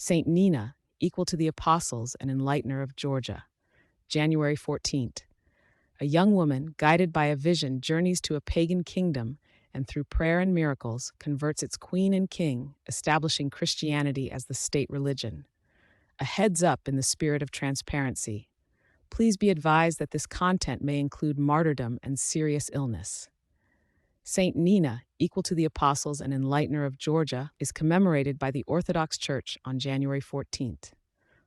Saint Nina, equal to the apostles and enlightener of Georgia. January 14th. A young woman, guided by a vision, journeys to a pagan kingdom and through prayer and miracles converts its queen and king, establishing Christianity as the state religion. A heads up in the spirit of transparency. Please be advised that this content may include martyrdom and serious illness. Saint Nina, equal to the apostles and enlightener of Georgia, is commemorated by the Orthodox Church on January 14th.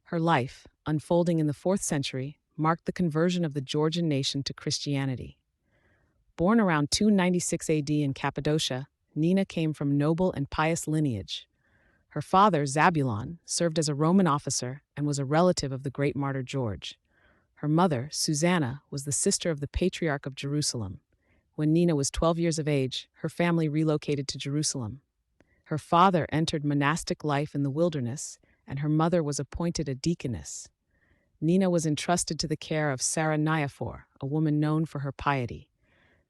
Her life, unfolding in the 4th century, marked the conversion of the Georgian nation to Christianity. Born around 296 AD in Cappadocia, Nina came from noble and pious lineage. Her father, Zabulon, served as a Roman officer and was a relative of the great martyr George. Her mother, Susanna, was the sister of the Patriarch of Jerusalem. When Nina was 12 years of age, her family relocated to Jerusalem. Her father entered monastic life in the wilderness, and her mother was appointed a deaconess. Nina was entrusted to the care of Sarah Niaphor, a woman known for her piety.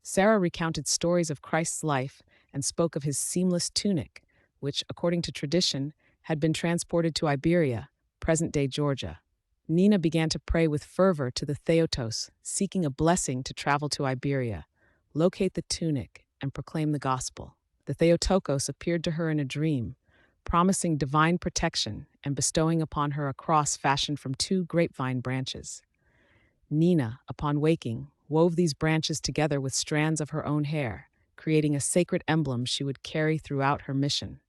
Sarah recounted stories of Christ's life and spoke of his seamless tunic, which, according to tradition, had been transported to Iberia, present-day Georgia. Nina began to pray with fervor to the Theotokos, seeking a blessing to travel to Iberia, locate the tunic, and proclaim the gospel. The Theotokos appeared to her in a dream, promising divine protection and bestowing upon her a cross fashioned from 2 grapevine branches. Nina, upon waking, wove these branches together with strands of her own hair, creating a sacred emblem she would carry throughout her mission.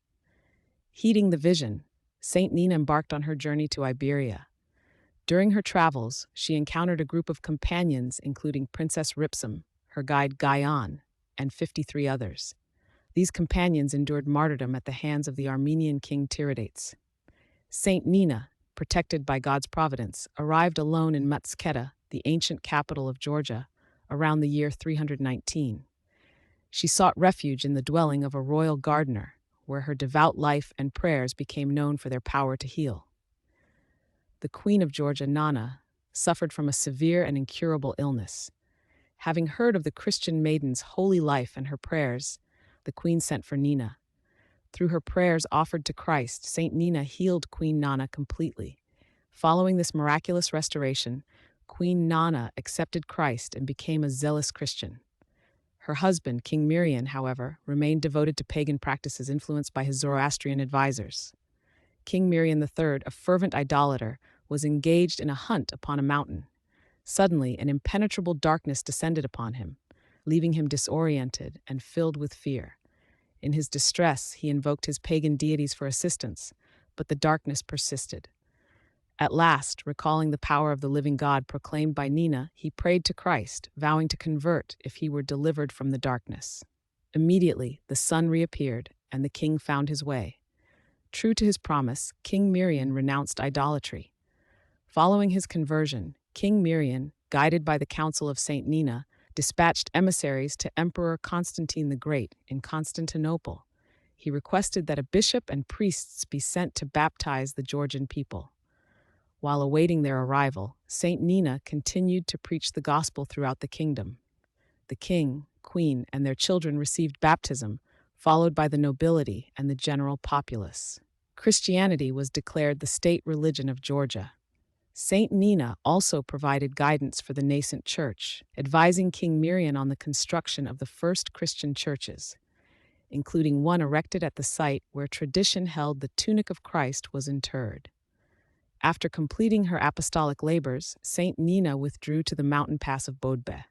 Heeding the vision, Saint Nina embarked on her journey to Iberia. During her travels, she encountered a group of companions including Princess Ripsum, her guide Guyon, and 53 others. These companions endured martyrdom at the hands of the Armenian king Tiridates. Saint Nina, protected by God's providence, arrived alone in Mutsketa, the ancient capital of Georgia, around the year 319. She sought refuge in the dwelling of a royal gardener, where her devout life and prayers became known for their power to heal. The Queen of Georgia, Nana, suffered from a severe and incurable illness. Having heard of the Christian maiden's holy life and her prayers, the queen sent for Nina. Through her prayers offered to Christ, Saint Nina healed Queen Nana completely. Following this miraculous restoration, Queen Nana accepted Christ and became a zealous Christian. Her husband, King Mirian, however, remained devoted to pagan practices influenced by his Zoroastrian advisors. King Mirian III, a fervent idolater, was engaged in a hunt upon a mountain. Suddenly, an impenetrable darkness descended upon him, leaving him disoriented and filled with fear. In his distress, he invoked his pagan deities for assistance, but the darkness persisted. At last, recalling the power of the living God proclaimed by Nina, he prayed to Christ, vowing to convert if he were delivered from the darkness. Immediately, the sun reappeared, and the king found his way. True to his promise, King Mirian renounced idolatry. Following his conversion, King Mirian, guided by the counsel of Saint Nina, dispatched emissaries to Emperor Constantine the Great in Constantinople. He requested that a bishop and priests be sent to baptize the Georgian people. While awaiting their arrival, Saint Nina continued to preach the gospel throughout the kingdom. The king, queen, and their children received baptism, followed by the nobility and the general populace. Christianity was declared the state religion of Georgia. Saint Nina also provided guidance for the nascent church, advising King Mirian on the construction of the first Christian churches, including one erected at the site where tradition held the tunic of Christ was interred. After completing her apostolic labors, Saint Nina withdrew to the mountain pass of Bodbe.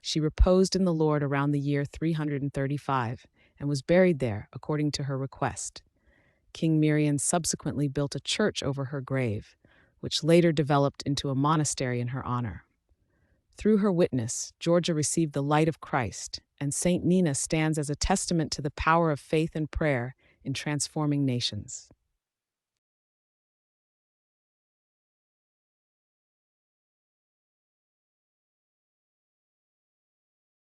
She reposed in the Lord around the year 335 and was buried there according to her request. King Mirian subsequently built a church over her grave, which later developed into a monastery in her honor. Through her witness, Georgia received the light of Christ, and Saint Nina stands as a testament to the power of faith and prayer in transforming nations.